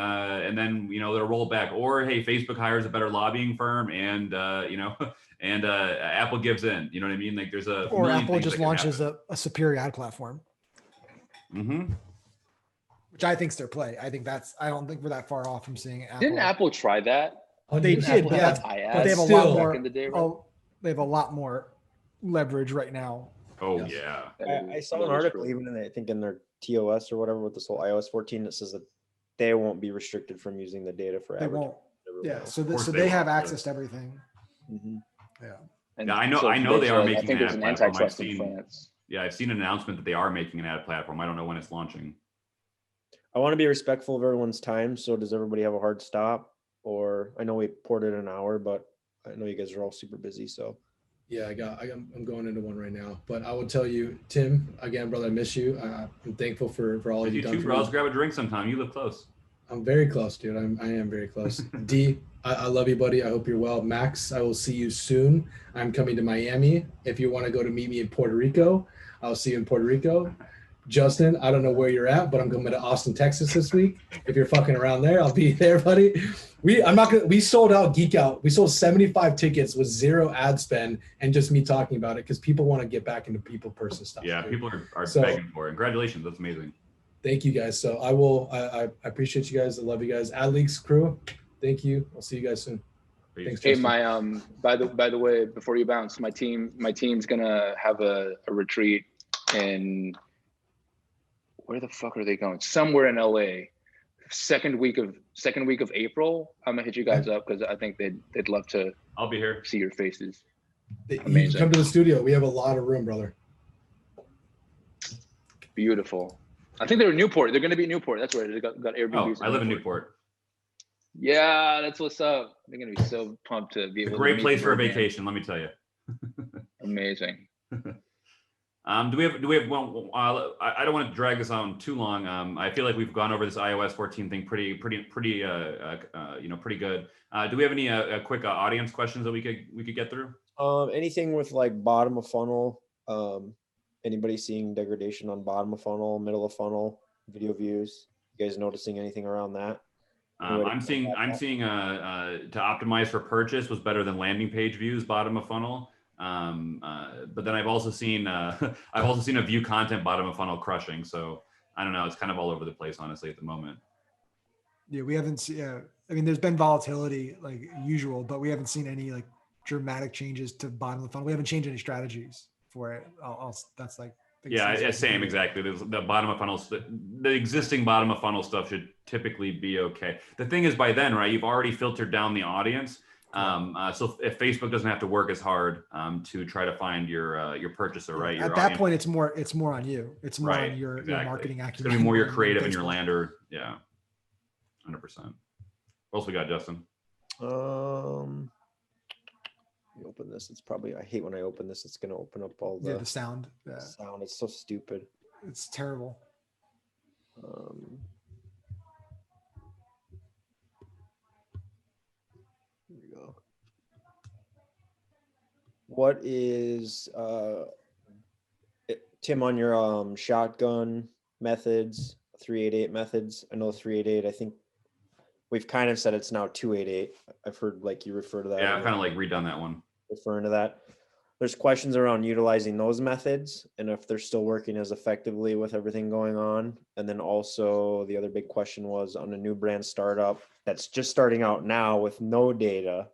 then they'll roll back. Or hey, Facebook hires a better lobbying firm, and and Apple gives in. You know what I mean? Like, there's a Or million Apple things just that can launches happen. a superior ad platform, Mm-hmm. which I think's their play. I don't think we're that far off from seeing Apple. Didn't Apple try that? They 100%. did, Apple yeah, had but they have a iAds lot still- more. back in the day, right? They have a lot more leverage right now. Oh Yes. yeah. I saw an That is article, true. even I think in their TOS or whatever with this whole iOS 14, that says that they won't be restricted from using the data for They advertising. won't. Yeah, so course so they they won't, have yeah. access to everything. Mhm. Yeah. And Yeah, I know. so I know they are I making think an there's ad an platform. I've antitrust in seen. France. Yeah, I've seen an announcement that they are making an ad platform. I don't know when it's launching. I want to be respectful of everyone's time. So does everybody have a hard stop? Or I know we poured it an hour, but I know you guys are all super busy. So Yeah, I'm going into one right now. But I will tell you, Tim, again, brother, I miss you. I'm thankful for all You you've done too, for bro. me. Let's grab a drink sometime. You live close. I'm very close, dude. I am very close. D, I love you, buddy. I hope you're well. Max, I will see you soon. I'm coming to Miami. If you want to go to meet me in Puerto Rico, I'll see you in Puerto Rico. Justin, I don't know where you're at, but I'm coming to Austin, Texas this week. If you're fucking around there, I'll be there, buddy. We sold out Geek Out. We sold 75 tickets with 0 ad spend and just me talking about it because people want to get back into people person stuff. Yeah, dude. people are So- begging for it. Congratulations. That's amazing. Thank you guys. So I appreciate you guys. I love you guys. Ad Leaks crew, thank you. I'll see you guys soon. Peace. Thanks, Hey, Justin. my by the way, before you bounce, my team's gonna have a retreat in, where the fuck are they going? Somewhere in LA. Second week of April. I'm gonna hit you guys up because I think they'd love to I'll be here. see your faces. You can Amazing. come to the studio. We have a lot of room, brother. Beautiful. I think they're in Newport. They're gonna be in Newport. That's where they got Airbnbs. Oh, I live in Newport. Yeah, that's what's up. They're gonna be so pumped to be It's a able. great to place for a meet them again. vacation. Let me tell you. Amazing. Do we have one? I don't want to drag this on too long. I feel like we've gone over this iOS 14 thing pretty good. Do we have any quick audience questions that we could get through? anything with like bottom of funnel, anybody seeing degradation on bottom of funnel, middle of funnel, video views? You guys noticing anything around that? I'm seeing to optimize for purchase was better than landing page views bottom of funnel. But then I've also seen a view content bottom of funnel crushing. So I don't know. It's kind of all over the place, honestly, at the moment. Yeah, we haven't seen. I mean, there's been volatility like usual, but we haven't seen any like dramatic changes to bottom of the funnel. We haven't changed any strategies for it. That's like Yeah, same exactly. The bottom of funnel, the existing bottom of funnel stuff should typically be okay. The thing is, by then, right, you've already filtered down the audience. So if Facebook doesn't have to work as hard to try to find your purchaser, right? At that point, it's more on you. It's more right, on your marketing acumen. It's gonna be more your than creative and your Facebook. lander. Yeah, 100%. What else we got, Justin? Let me open this. It's probably, I hate when I open this. It's gonna open up all the The sound. Yeah, sound. It's so stupid. it's terrible. Here we go. What is Tim, on your shotgun methods, 388 methods? I know 388. I think we've kind of said it's now 288. I've heard like you refer to that. Yeah, I've kind of like redone that one. Referring to that. There's questions around utilizing those methods and if they're still working as effectively with everything going on. And then also the other big question was on a new brand startup that's just starting out now with no data,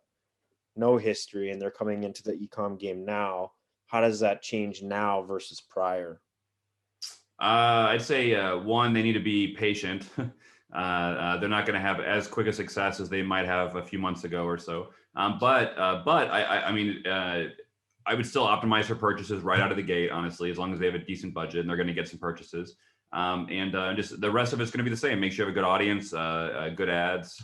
no history, and they're coming into the e-com game now. How does that change now versus prior? I'd say one, they need to be patient. They're not going to have as quick a success as they might have a few months ago or so. But I mean, I would still optimize for purchases right out of the gate, honestly, as long as they have a decent budget and they're going to get some purchases. Just the rest of it's going to be the same. Make sure you have a good audience, good ads,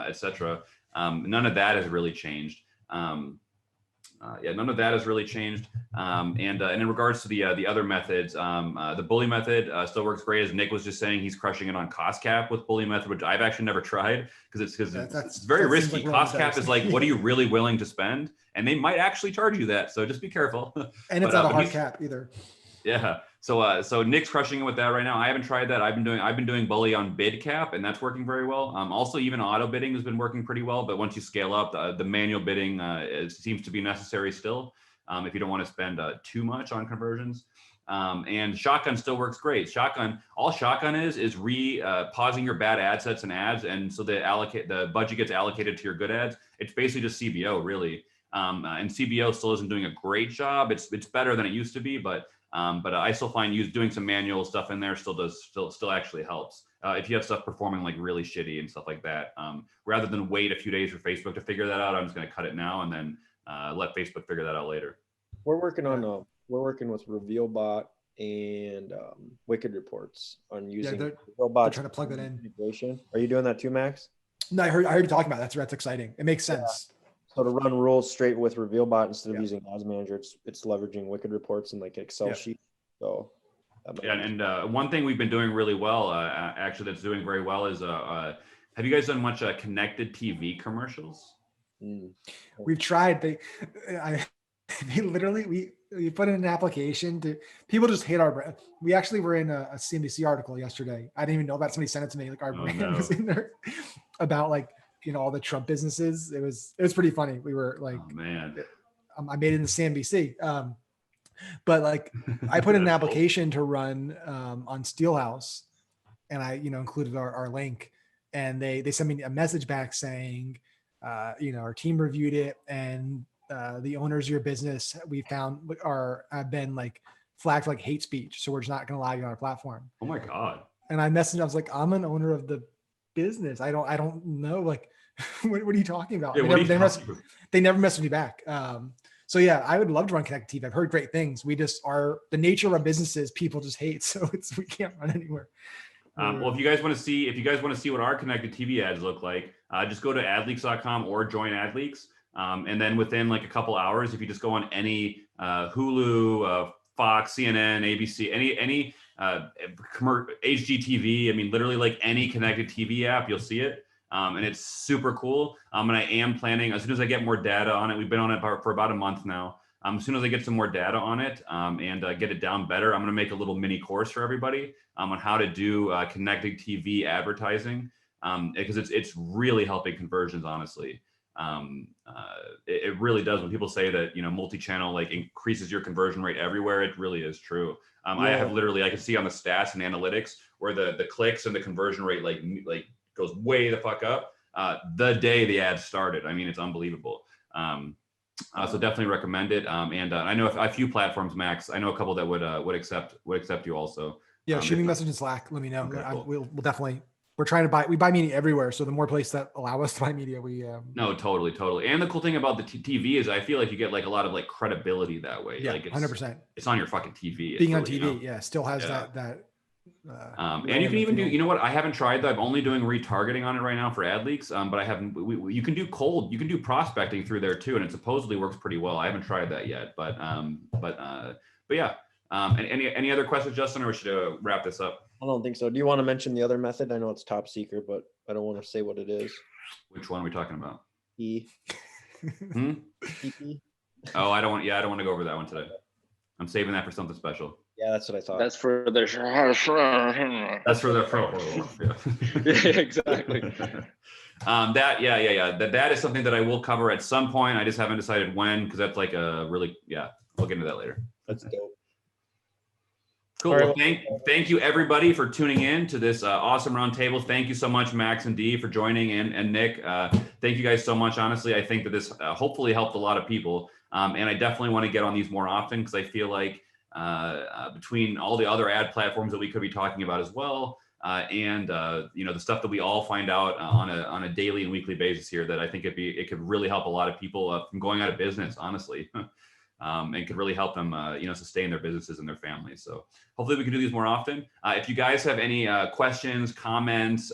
etc. None of that has really changed. None of that has really changed. And in regards to the other methods, the bully method still works great. As Nick was just saying, he's crushing it on cost cap with bully method, which I've actually never tried it's very risky. Cost cap is like, what are you really willing to spend? And they might actually charge you that. So just be careful. And it's not a hard cap either. Yeah. So Nick's crushing it with that right now. I haven't tried that. I've been doing bully on bid cap, and that's working very well. Also, even auto bidding has been working pretty well. But once you scale up, the manual bidding seems to be necessary still if you don't want to spend too much on conversions. And shotgun still works great. All shotgun is pausing your bad ad sets and ads, and so the budget gets allocated to your good ads. It's basically just CBO really. And CBO still isn't doing a great job. It's better than it used to be, but I still find doing some manual stuff in there still actually helps. If you have stuff performing like really shitty and stuff like that, rather than wait a few days for Facebook to figure that out, I'm just going to cut it now and then let Facebook figure that out later. We're working with RevealBot and Wicked Reports on using RevealBot. Trying to plug that in. Integration. Are you doing that too, Max? No, I heard you talking about that. That's exciting. It makes sense. Yeah. So to run rules straight with RevealBot instead of using Ads Manager, it's leveraging Wicked Reports and like Excel sheet. So one thing we've been doing really well, actually, that's doing very well is have you guys done much connected TV commercials? We've tried. They literally we put in an application to people just hate our brand. We actually were in a CNBC article yesterday. I didn't even know about it. Somebody sent it to me. Like our brand was in there about like, all the Trump businesses. It was pretty funny. We were like, oh, man, I made it in the CNBC. But like I put in an application to run on Steelhouse, and I, included our link, and they sent me a message back saying, our team reviewed it, and the owners of your business we found have been like flagged for like hate speech, so we're just not going to allow you on our platform. Oh my God. And I messaged, I was like, I'm an owner of the business. I don't know. Like, what are you talking about? Yeah, they never messaged me back. So yeah, I would love to run connected TV. I've heard great things. We just the nature of our businesses, people just hate. So we can't run anywhere. Well, if you guys want to see what our connected TV ads look like, just go to adleaks.com or join AdLeaks. And then within like a couple hours, if you just go on any Hulu, Fox, CNN, ABC, any HGTV, I mean, literally like any connected TV app, you'll see it. And it's super cool. And I am planning, as soon as I get more data on it, we've been on it for about a month now. As soon as I get some more data on it and get it down better, I'm going to make a little mini course for everybody on how to do connected TV advertising, because it's really helping conversions, honestly. It really does. When people say that, multi-channel like increases your conversion rate everywhere, it really is true. I can see on the stats and analytics where the clicks and the conversion rate like goes way the fuck up the day the ad started. I mean, it's unbelievable. So definitely recommend it. And I know a few platforms, Max. I know a couple that would accept you also. Yeah, shoot me a message in Slack. Let me know. Okay, cool. We'll definitely. We're trying to we buy media everywhere. So the more places that allow us to buy media, we. No, totally. And the cool thing about the TV is I feel like you get like a lot of like credibility that way. Yeah, like 100%. It's on your fucking TV. Being on TV, still has that. And you can even do, you know what? I haven't tried that. I'm only doing retargeting on it right now for AdLeaks. But I haven't. You can do cold. You can do prospecting through there too, and it supposedly works pretty well. I haven't tried that yet, but yeah. And any other questions, Justin, or we should wrap this up? I don't think so. Do you want to mention the other method? I know it's top secret, but I don't want to say what it is. Which one are we talking about? E. Oh, I don't want to go over that one today. I'm saving that for something special. Yeah, that's what I thought. That's for the. That's for the Yeah, exactly. That is something that I will cover at some point. I just haven't decided when, because that's like a really, we'll get into that later. That's dope. Cool. All right, Well, thank you everybody for tuning in to this awesome roundtable. Thank you so much, Max and Dee, for joining, and Nick. Thank you guys so much. Honestly, I think that this hopefully helped a lot of people, and I definitely want to get on these more often, because I feel like between all the other ad platforms that we could be talking about as well, and the stuff that we all find out on a daily and weekly basis here, that I think it could really help a lot of people from going out of business, honestly. And could really help them, sustain their businesses and their families. So hopefully we can do these more often. If you guys have any questions, comments,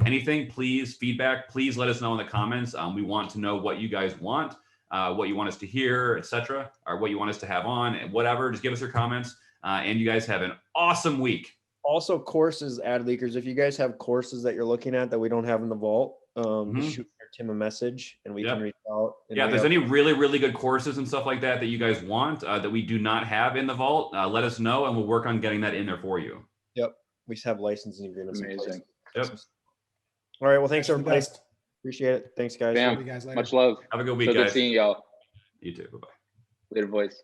anything, please, feedback, please let us know in the comments. We want to know what you guys want, what you want us to hear, etc., or what you want us to have on, and whatever. Just give us your comments. And you guys have an awesome week. Also, courses, ad leakers. If you guys have courses that you're looking at that we don't have in the vault, just shoot Tim a message and we can reach out. And if there's any really, really good courses and stuff like that you guys want that we do not have in the vault, let us know and we'll work on getting that in there for you. Yep. We just have licensing agreements. Amazing. Yep. All right. Well, thanks For the everybody. best. Appreciate it. Thanks, guys. Bam. See you guys later. Much love. Have a good week, So good guys. seeing y'all. You too. Bye-bye. Later, boys.